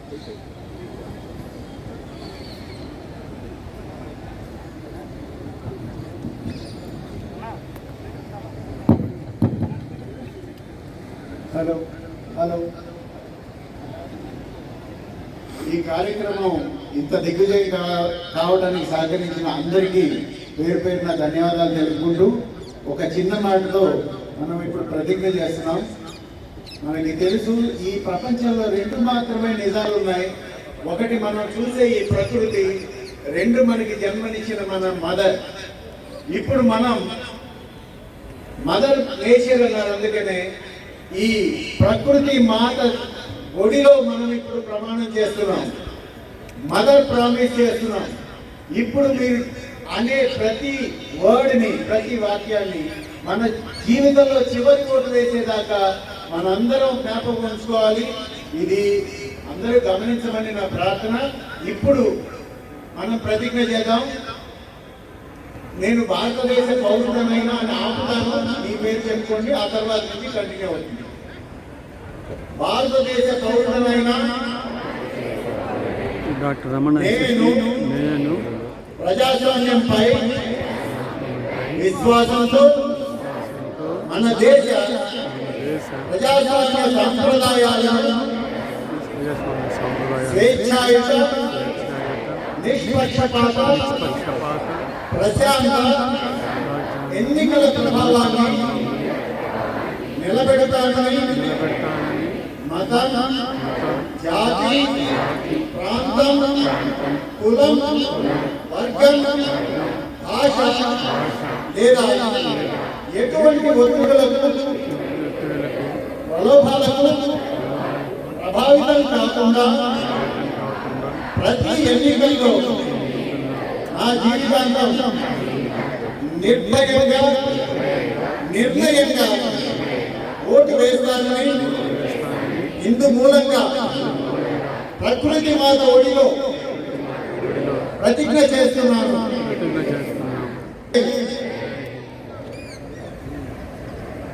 Hello hello ఈ కార్యక్రమం ఇంత దిగ్విజయం కావడానికి సహకరించిన అందరికీ పేరు పేరున ధన్యవాదాలు తెలుపుకుంటూ ఒక చిన్న మాటతో మనం ఇప్పుడు ప్రతిజ్ఞ చేస్తున్నాం. మనకి తెలుసు ఈ ప్రపంచంలో రెండు మాత్రమే నిజాలు ఉన్నాయి. ఒకటి మనం చూసే ఈ ప్రకృతి, రెండు మనకి జన్మనిచ్చిన మన మదర్. ఇప్పుడు మనం మదర్ నేచర్ అన్నారు, అందుకనే ఈ ప్రకృతి మాత ఒడిలో మనం ఇప్పుడు ప్రమాణం చేస్తున్నాం, మదర్ ప్రామిస్ చేస్తున్నాం. ఇప్పుడు మీరు అనే ప్రతి వర్డ్ని, ప్రతి వాక్యాన్ని మన జీవితంలో చివరి ఓటు వేసేదాకా మనందరం జ్ఞాపకం ఉంచుకోవాలి. ఇది అందరూ గమనించమని నా ప్రార్థన. ఇప్పుడు మనం ప్రతిజ్ఞ చేద్దాం. నేను భారతదేశ పౌరుడనైనా అని ఆపుతాను, మీ పేరు చెప్పుకోండి, ఆ తర్వాత నుంచి కంటిన్యూ అవుతుంది. భారతదేశ పౌరుడనైనా డాక్టర్ రమణ నేను ప్రజాస్వామ్యంపై విశ్వాసంతో మన దేశ ప్రజాస్వామ్య సంప్రదాయాలను స్వేచ్ఛాయుత నిష్పక్షపాత ప్రశాంత ఎన్నికల ప్రభావాన్ని నిలబెడతానని మతం, జాతి, ప్రాంతం, కులం, వర్గం, భాష లేదా ఎటువంటి ఒత్తిడులకు, ప్రలోభాలకు ప్రభావితం కాకుండా ప్రతి ఎన్నికల్లో నా జీవితాంతం నిర్ణయంగా ఓటు వేస్తానని ఇందు మూలంగా ప్రకృతి మాత ఒడిలో ప్రతిజ్ఞ చేస్తున్నాను.